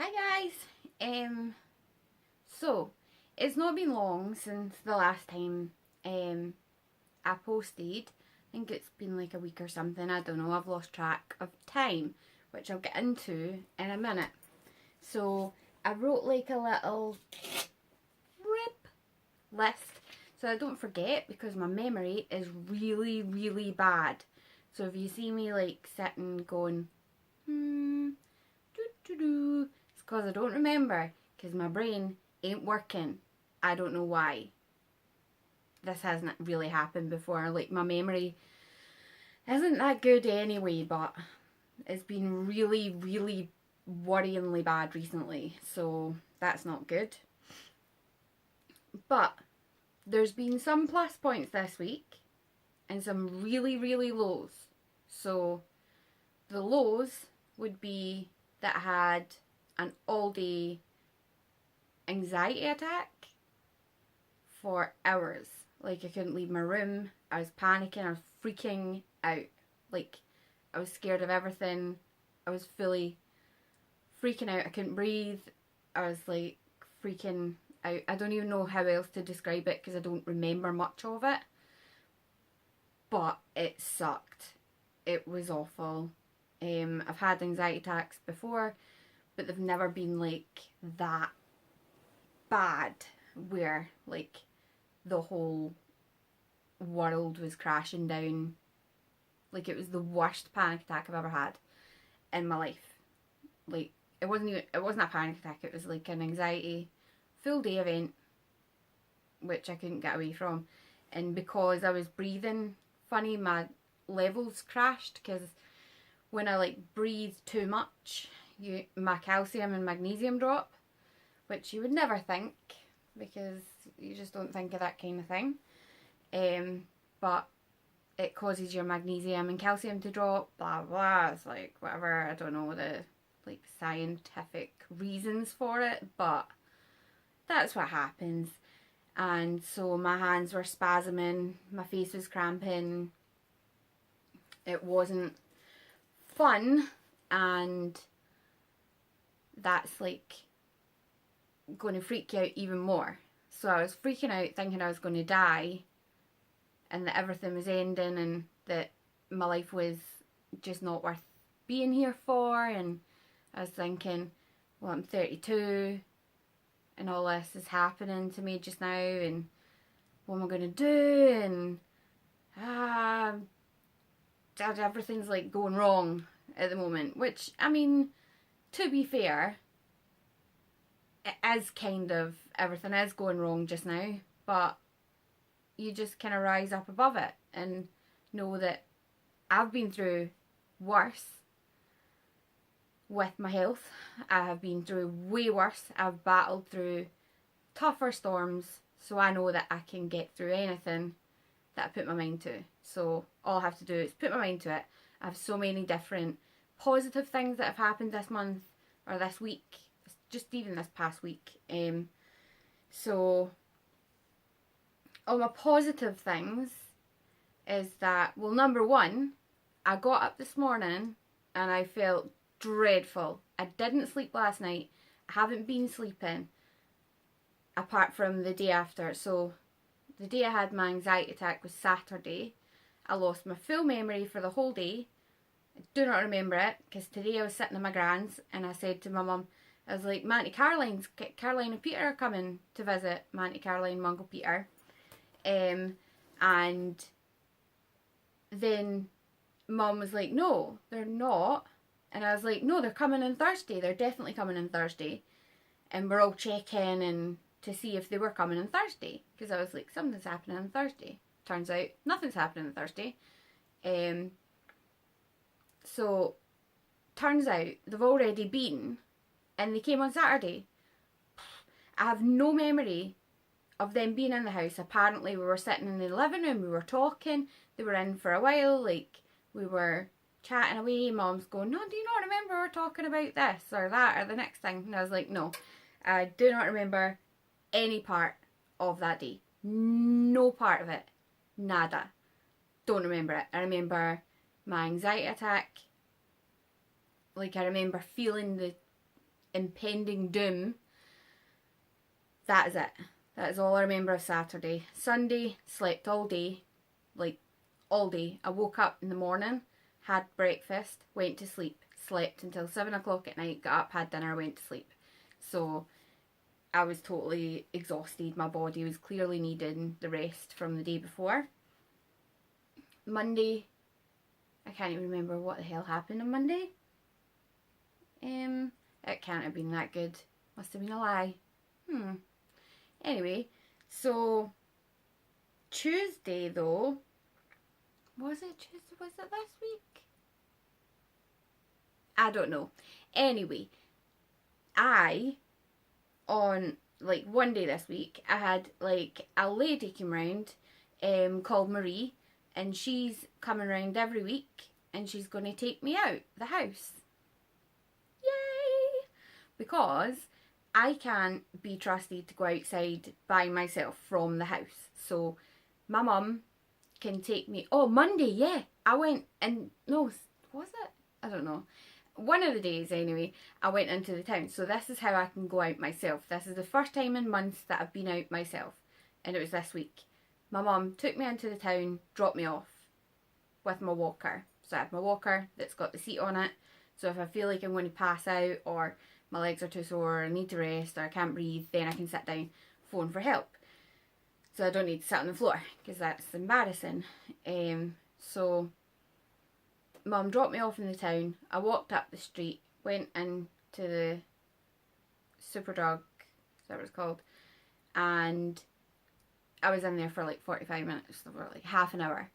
Hi guys. So it's not been long since the last time I posted. I think it's been like a week or something. I don't know. I've lost track of time, which I'll get into in a minute. So I wrote like a little rip list so I don't forget because my memory is really, really bad. So if you see me like sitting going, it's because I don't remember, because my brain ain't working. I don't know why. This hasn't really happened before. Like, my memory isn't that good anyway, but it's been really, really worryingly bad recently. So that's not good. But there's been some plus points this week and some really, really lows. So the lows would be that I had an all-day anxiety attack for hours. Like, I couldn't leave my room. I was panicking. I was freaking out. Like, I was scared of everything. I was fully freaking out. I couldn't breathe. I was like freaking out. I don't even know how else to describe it because I don't remember much of it. But it sucked. It was awful. I've had anxiety attacks before, but they've never been like that bad where like the whole world was crashing down. Like, it was the worst panic attack I've ever had in my life. Like, it wasn't a panic attack, it was like an anxiety full day event which I couldn't get away from. And because I was breathing funny, my levels crashed, because when I like breathe too much, my calcium and magnesium drop, which you would never think because you just don't think of that kind of thing. But it causes your magnesium and calcium to drop, blah blah. It's like whatever, I don't know the like scientific reasons for it, but that's what happens. And so my hands were spasming, my face was cramping. It wasn't fun, and that's like going to freak you out even more. So I was freaking out thinking I was going to die and that everything was ending and that my life was just not worth being here for. And I was thinking, well, I'm 32 and all this is happening to me just now, and what am I going to do? And everything's like going wrong at the moment, which, I mean, to be fair, it is kind of, everything is going wrong just now, but you just kind of rise up above it and know that I've been through worse with my health. I have been through way worse. I've battled through tougher storms, so I know that I can get through anything that I put my mind to. So all I have to do is put my mind to it. I have so many different positive things that have happened this month or this week, just even this past week. So all my positive things is that, well, number one, I got up this morning and I felt dreadful. I didn't sleep last night. I haven't been sleeping apart from the day after. So the day I had my anxiety attack was Saturday. I lost my full memory for the whole day. I do not remember it because today I was sitting in my gran's and I said to my mum, I was like, my Auntie Caroline and Peter are coming to visit. My Auntie Caroline, my Uncle Peter. And then Mum was like, no, they're not. And I was like, no, they're coming on Thursday. They're definitely coming on Thursday. And we're all checking and to see if they were coming on Thursday. Because I was like, something's happening on Thursday. Turns out, nothing's happening on Thursday. So, turns out, they've already been. And they came on Saturday. I have no memory of them being in the house. Apparently we were sitting in the living room, we were talking, they were in for a while, like we were chatting away. Mum's going, no, do you not remember we were talking about this or that or the next thing? And I was like, no, I do not remember any part of that day. No part of it. Nada. Don't remember it. I remember my anxiety attack. Like, I remember feeling the impending doom. That is it. That is all I remember of Saturday. Sunday, slept all day, like all day. I woke up in the morning, had breakfast, went to sleep, slept until 7 o'clock at night, got up, had dinner, went to sleep. So I was totally exhausted. My body was clearly needing the rest from the day before. Monday, I can't even remember what the hell happened on Monday. It can't have been that good. Must have been a lie. Anyway, so Tuesday though, was it Tuesday? Was it this week? I don't know. Anyway, on like one day this week, I had like a lady come round called Marie, and she's coming round every week and she's going to take me out the house. Yay! Because I can't be trusted to go outside by myself from the house. So my mum can take me. Oh, Monday, yeah. I went and, no, was it? I don't know. One of the days anyway, I went into the town. So this is how I can go out myself. This is the first time in months that I've been out myself. And it was this week. My mum took me into the town, dropped me off with my walker. So I have my walker that's got the seat on it. So if I feel like I'm going to pass out, or my legs are too sore, or I need to rest, or I can't breathe, then I can sit down, phone for help. So I don't need to sit on the floor, because that's embarrassing. So Mum dropped me off in the town. I walked up the street, went into the Superdrug, is that what it's called? And I was in there for like 45 minutes, or like half an hour.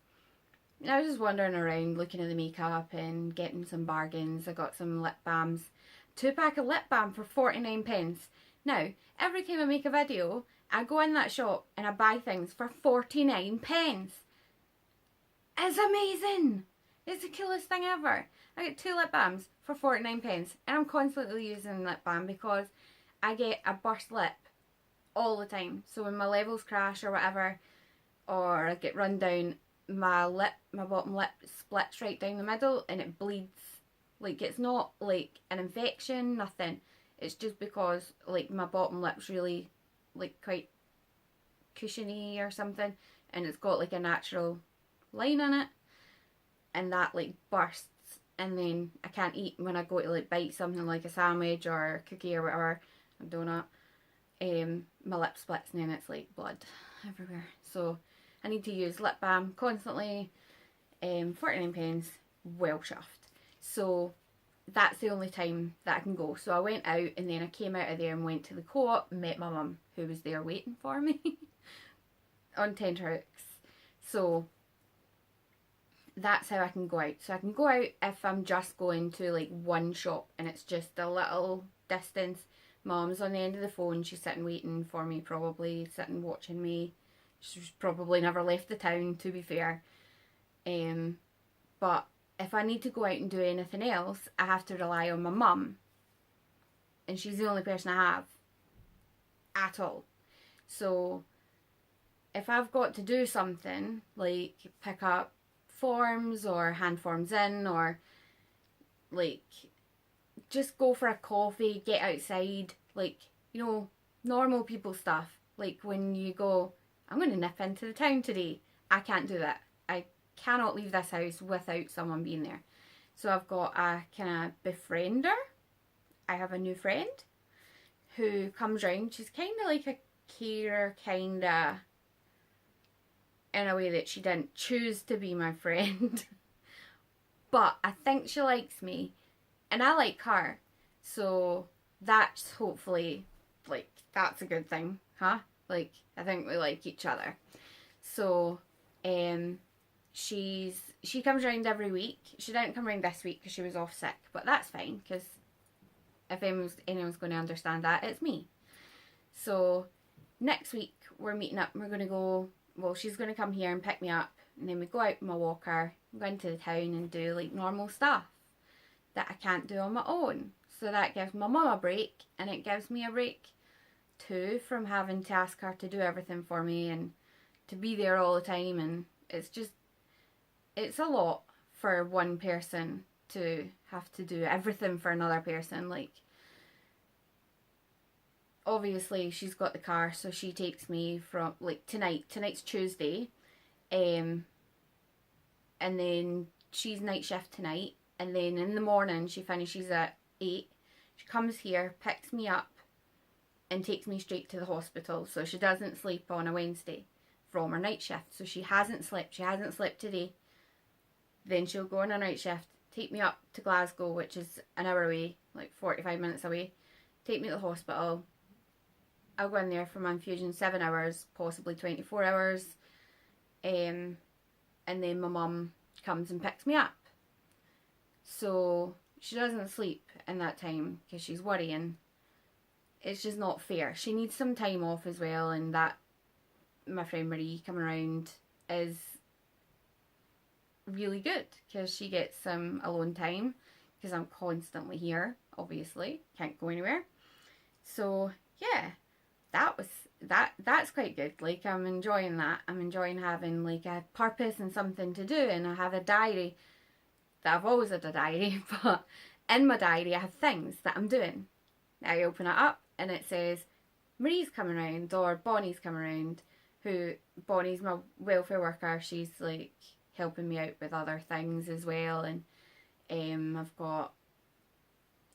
And I was just wandering around, looking at the makeup and getting some bargains. I got some lip balms. 2-pack of lip balm for 49p. Now, every time I make a video, I go in that shop and I buy things for 49p. It's amazing! It's the coolest thing ever. I get 2 lip balms for 49p, and I'm constantly using lip balm because I get a burst lip all the time. So when my levels crash or whatever, or I get run down, my bottom lip splits right down the middle and it bleeds. Like, it's not like an infection, nothing. It's just because like my bottom lip's really like quite cushiony or something, and it's got like a natural line in it, and that like bursts, and then I can't eat when I go to like bite something like a sandwich or a cookie or whatever, a donut. My lip splits and then it's like blood everywhere. So I need to use lip balm constantly. 49p, well chuffed. So that's the only time that I can go. So I went out, and then I came out of there and went to the Co-op and met my mum, who was there waiting for me on tenterhooks. So that's how I can go out. So I can go out if I'm just going to like one shop and it's just a little distance. Mum's on the end of the phone, she's sitting waiting for me, probably sitting watching me. She's probably never left the town, to be fair. But if I need to go out and do anything else, I have to rely on my mum, and she's the only person I have at all. So if I've got to do something like pick up forms or hand forms in, or like just go for a coffee, get outside, like, you know, normal people stuff, like when you go, I'm going to nip into the town today, I can't do that. I cannot leave this house without someone being there. So I've got a kind of befriender. I have a new friend who comes round. She's kind of like a carer, kind of, in a way that she didn't choose to be my friend. But I think she likes me, and I like her. So that's hopefully, like, that's a good thing, huh? Like, I think we like each other. So, she comes round every week. She didn't come round this week because she was off sick, but that's fine, because if anyone's going to understand that, it's me. So next week we're meeting up. We're going to go, well, she's going to come here and pick me up, and then we go out in my walker, go into the town and do like normal stuff that I can't do on my own. So that gives my mum a break, and it gives me a break too from having to ask her to do everything for me and to be there all the time. And it's a lot for one person to have to do everything for another person. Like, obviously she's got the car, so she takes me from, like, tonight's Tuesday, and then she's night shift tonight, and then in the morning she finishes at 8. She comes here, picks me up, and takes me straight to the hospital. So she doesn't sleep on a Wednesday from her night shift. So she hasn't slept today. Then she'll go on a night shift, take me up to Glasgow, which is an hour away, like 45 minutes away, take me to the hospital. I'll go in there for my infusion 7 hours, possibly 24 hours. And then my mum comes and picks me up. So she doesn't sleep in that time because she's worrying. It's just not fair. She needs some time off as well, and that my friend Marie coming around is really good because she gets some alone time because I'm constantly here, obviously. Can't go anywhere. So yeah, that's quite good. Like, I'm enjoying that. I'm enjoying having like a purpose and something to do, and I have a diary that I've always had a diary, but in my diary I have things that I'm doing. I open it up and it says Marie's coming around or Bonnie's coming around. Bonnie's my welfare worker. She's like helping me out with other things as well, and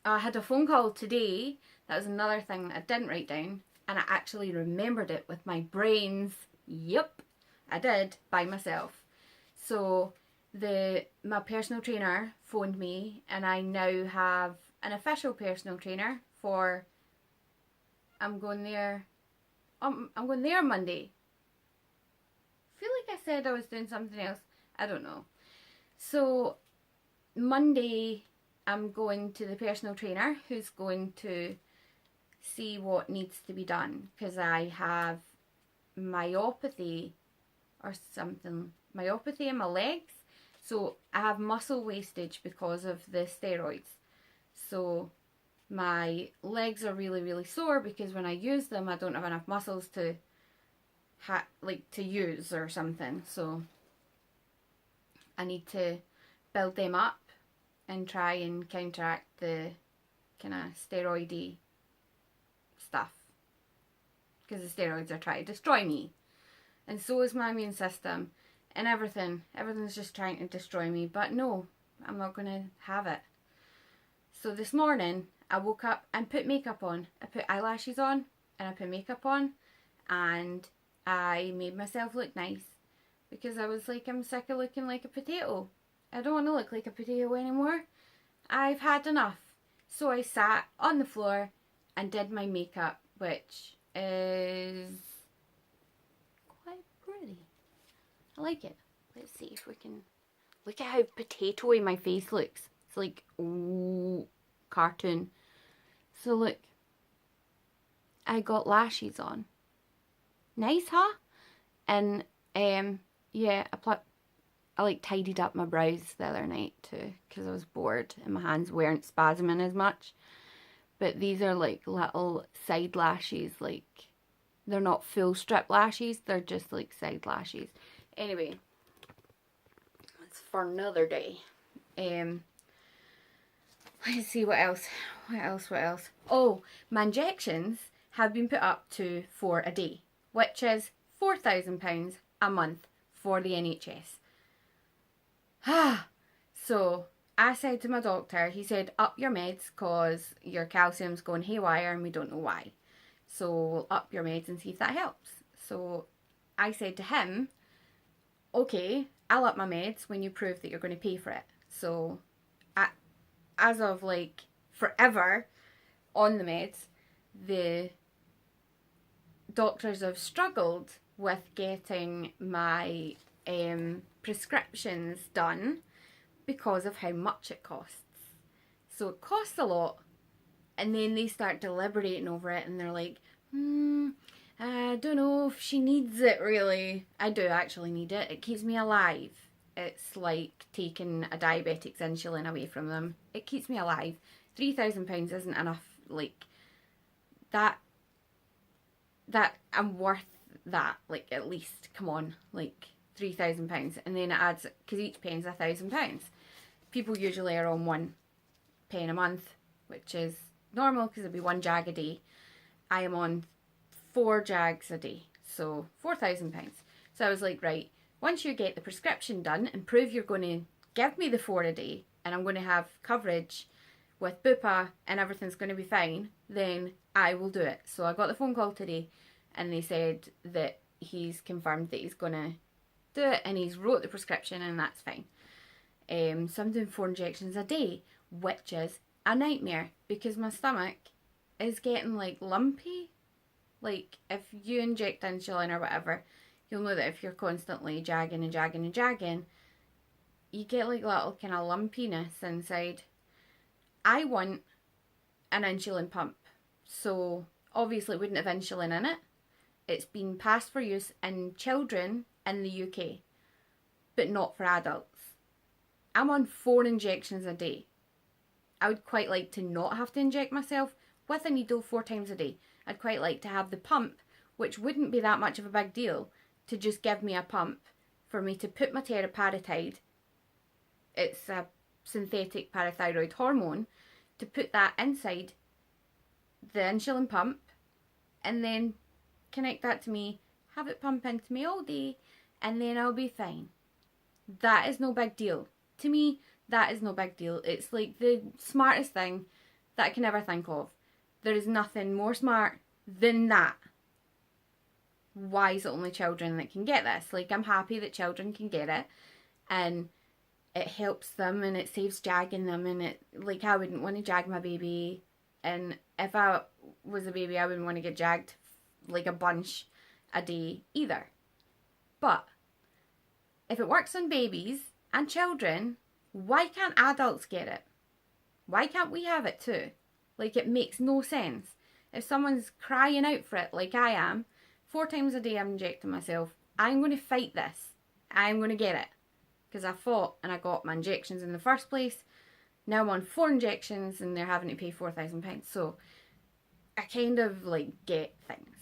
I had a phone call today. That was another thing that I didn't write down, and I actually remembered it with my brains. Yep, I did, by myself. So my personal trainer phoned me, and I now have an official personal trainer for, I'm going there on Monday. I feel like I said I was doing something else. I don't know. So Monday I'm going to the personal trainer who's going to see what needs to be done, because I have myopathy in my legs. So I have muscle wastage because of the steroids. So my legs are really, really sore because when I use them I don't have enough muscles to use or something. So I need to build them up and try and counteract the kind of steroidy stuff, because the steroids are trying to destroy me, and so is my immune system, and everything's just trying to destroy me. But no, I'm not going to have it. So this morning I woke up and put makeup on. I put eyelashes on and I put makeup on, and I made myself look nice because I was like, I'm sick of looking like a potato. I don't want to look like a potato anymore. I've had enough. So I sat on the floor and did my makeup, which is quite pretty. I like it. Let's see if we can look at how potato-y my face looks. It's like, ooh, cartoon. So look, I got lashes on. Nice, huh? And yeah, I like tidied up my brows the other night too, because I was bored and my hands weren't spasming as much. But these are like little side lashes, like they're not full strip lashes, they're just like side lashes. Anyway, that's for another day. Let's see what else. Oh, my injections have been put up to 4 a day, which is £4,000 a month for the NHS. So I said to my doctor, he said, up your meds because your calcium's going haywire and we don't know why. So we'll up your meds and see if that helps. So I said to him, okay, I'll up my meds when you prove that you're going to pay for it. So as of like forever on the meds, the doctors have struggled with getting my prescriptions done because of how much it costs. So it costs a lot, and then they start deliberating over it and they're like, I don't know if she needs it really. I do actually need it. It keeps me alive. It's like taking a diabetic's insulin away from them. It keeps me alive. £3,000 isn't enough. Like that I'm worth that, like, at least. Come on, like £3,000, and then it adds, because each pen's £1,000. People usually are on £1 a month, which is normal because it'll be one jag a day. I am on 4 Jags a day, so £4,000. So I was like, right, once you get the prescription done and prove you're going to give me the 4 a day and I'm going to have coverage with Bupa and everything's going to be fine, then I will do it. So I got the phone call today and they said that he's confirmed that he's going to do it and he's wrote the prescription and that's fine. So I'm doing 4 injections a day, which is a nightmare because my stomach is getting like lumpy. Like if you inject insulin or whatever, you'll know that if you're constantly jagging and jagging and jagging, you get like little kind of lumpiness inside. I want an insulin pump, so obviously it wouldn't have insulin in it. It's been passed for use in children in the UK, but not for adults. I'm on 4 injections a day. I would quite like to not have to inject myself with a needle 4 times a day. I'd quite like to have the pump, which wouldn't be that much of a big deal, to just give me a pump for me to put my teriparatide, it's a synthetic parathyroid hormone, to put that inside the insulin pump and then connect that to me, have it pump into me all day, and then I'll be fine. That is no big deal. To me, that is no big deal. It's like the smartest thing that I can ever think of. There is nothing more smart than that. Why is it only children that can get this? Like, I'm happy that children can get it and it helps them and it saves jagging them, and it, like, I wouldn't want to jag my baby, and if I was a baby I wouldn't want to get jagged like a bunch a day either. But if it works on babies and children, why can't adults get it? Why can't we have it too? Like, it makes no sense. If someone's crying out for it like I am, 4 times a day I'm injecting myself, I'm going to fight this. I'm going to get it. Because I fought and I got my injections in the first place. Now I'm on 4 injections and they're having to pay £4,000. So I kind of like get things.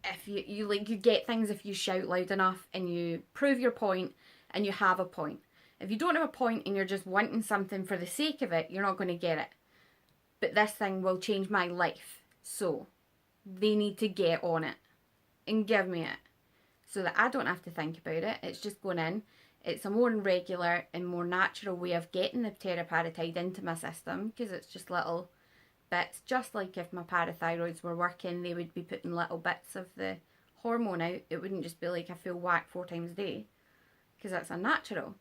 If you get things if you shout loud enough and you prove your point and you have a point. If you don't have a point and you're just wanting something for the sake of it, you're not going to get it. But this thing will change my life. So they need to get on it and give me it so that I don't have to think about it. It's just going in. It's a more regular and more natural way of getting the teriparatide into my system, because it's just little bits. Just like if my parathyroids were working, they would be putting little bits of the hormone out. It wouldn't just be like a full whack 4 times a day, because that's unnatural.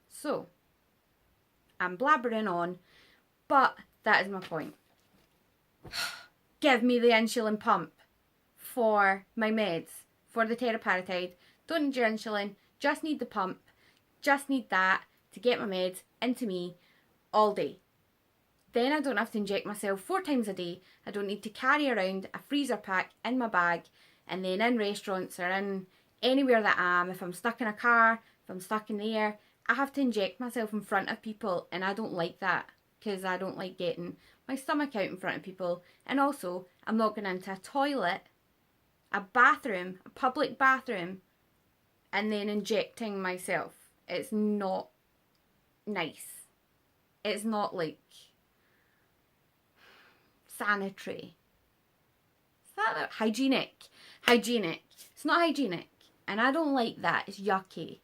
So I'm blabbering on, but that is my point. Give me the insulin pump for my meds, for the teriparatide. Don't need your insulin, just need the pump. Just need that to get my meds into me all day. Then I don't have to inject myself 4 times a day. I don't need to carry around a freezer pack in my bag, and then in restaurants or in anywhere that I am, if I'm stuck in a car, if I'm stuck in the air, I have to inject myself in front of people, and I don't like that because I don't like getting my stomach out in front of people. And also, I'm not going into a toilet, a bathroom, a public bathroom, and then injecting myself. It's not nice. It's not like sanitary. Is that the hygienic? Hygienic. It's not hygienic, and I don't like that. It's yucky.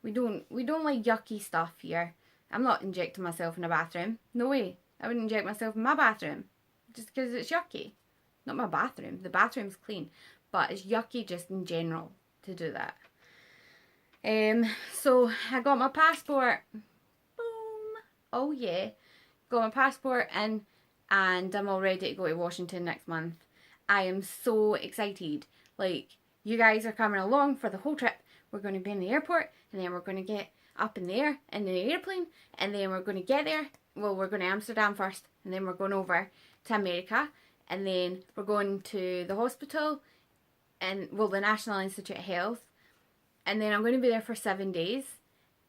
We don't like yucky stuff here. I'm not injecting myself in a bathroom. No way. I wouldn't inject myself in my bathroom just because it's yucky. Not my bathroom. The bathroom's clean, but it's yucky just in general to do that. So I got my passport. Boom. Oh yeah. Got my passport in, and I'm all ready to go to Washington next month. I am so excited. Like, you guys are coming along for the whole trip. We're going to be in the airport, and then we're going to get up in the air in the airplane, and then we're going to get there. Well, we're going to Amsterdam first, and then we're going over to America, and then we're going to the hospital, and well, the National Institute of Health, and then I'm going to be there for 7 days,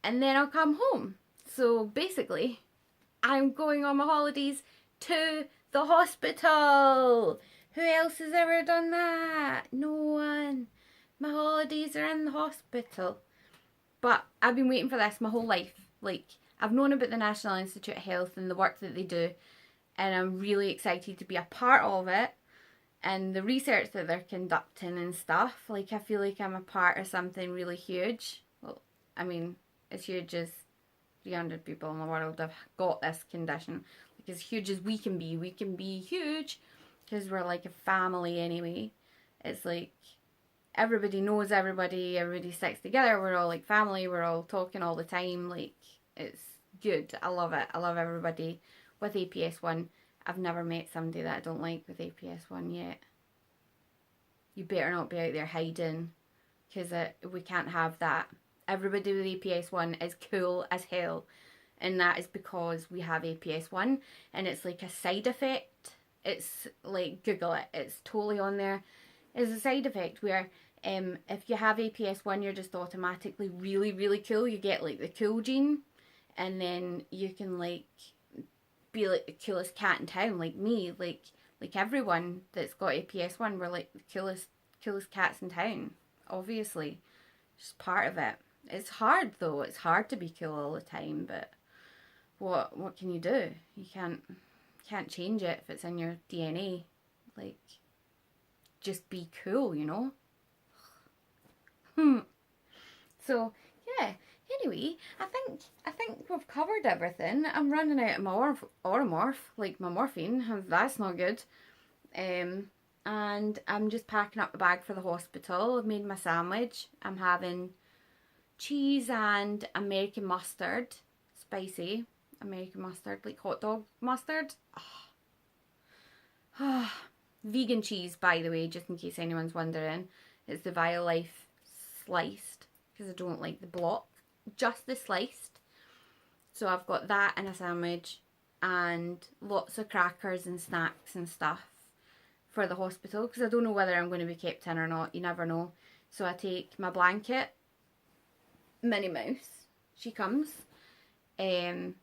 and then I'll come home. So basically, I'm going on my holidays to the hospital. Who else has ever done that? No one. My holidays are in the hospital. But I've been waiting for this my whole life. Like, I've known about the National Institute of Health and the work that they do, and I'm really excited to be a part of it. and the research that they're conducting and stuff, like I feel like I'm a part of something really huge. Well, I mean, as huge as 300 people in the world have got this condition. Like as huge as we can be huge because we're like a family anyway. It's like everybody knows everybody, everybody sticks together, we're all like family, we're all talking all the time, like it's good. I love it. I love everybody with APS1. I've never met somebody that I don't like with APS1 yet. You better not be out there hiding, because we can't have that. Everybody with APS1 is cool as hell, and that is because we have APS1, and it's like a side effect. It's like, Google it, it's totally on there. It's a side effect where if you have APS1, you're just automatically really, really cool. You get like the cool gene, and then you can like be like the coolest cat in town, like me, like everyone that's got APS1, we're like the coolest cats in town, obviously. Just part of it. It's hard though, it's hard to be cool all the time, but what can you do? You can't change it if it's in your DNA. Like, just be cool, you know? So, yeah. Anyway, I think we've covered everything. I'm running out of my Oromorph, like my morphine, and that's not good. And I'm just packing up the bag for the hospital. I've made my sandwich. I'm having cheese and American mustard, spicy American mustard, like hot dog mustard. Vegan cheese, by the way, just in case anyone's wondering. It's the Violife sliced, because I don't like the block, just the sliced. So I've got that in a sandwich and lots of crackers and snacks and stuff for the hospital, because I don't know whether I'm going to be kept in or not. You never know. So I take my blanket, Minnie Mouse, she comes, and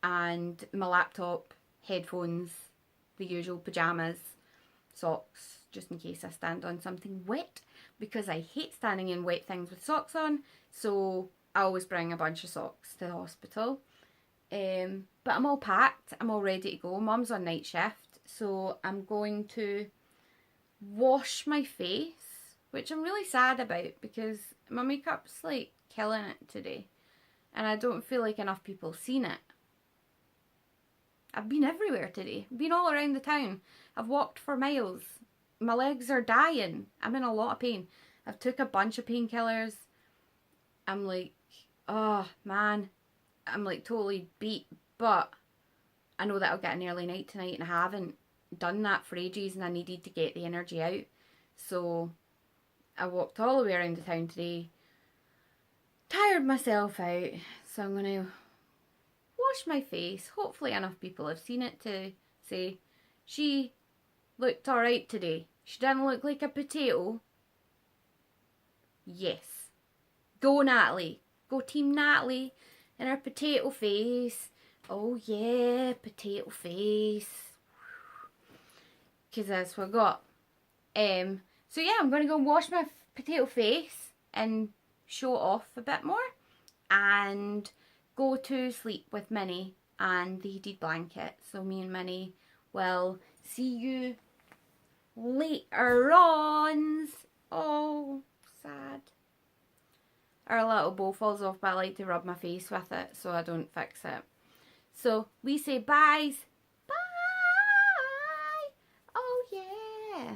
my laptop, headphones, the usual pyjamas, socks, just in case I stand on something wet, because I hate standing in wet things with socks on. So I always bring a bunch of socks to the hospital. But I'm all packed, I'm all ready to go. Mum's on night shift, so I'm going to wash my face, which I'm really sad about because my makeup's like killing it today, and I don't feel like enough people seen it. I've been everywhere today. I've been all around the town. I've walked for miles. My legs are dying. I'm in a lot of pain. I've took a bunch of painkillers. I'm like, oh man, I'm like totally beat, but I know that I'll get an early night tonight, and I haven't done that for ages, and I needed to get the energy out. So I walked all the way around the town today, tired myself out, so I'm going to wash my face. Hopefully enough people have seen it to say, she looked alright today. She didn't look like a potato. Yes. Go Natalie. Go Team Natalie and her potato face. Oh yeah, potato face. Because that's what I got. So yeah, I'm going to go wash my potato face and show it off a bit more. And go to sleep with Minnie and the heated blanket. So me and Minnie will see you later on. Oh, sad. Our little bow falls off, but I like to rub my face with it so I don't fix it. So we say byes. Bye. Oh yeah.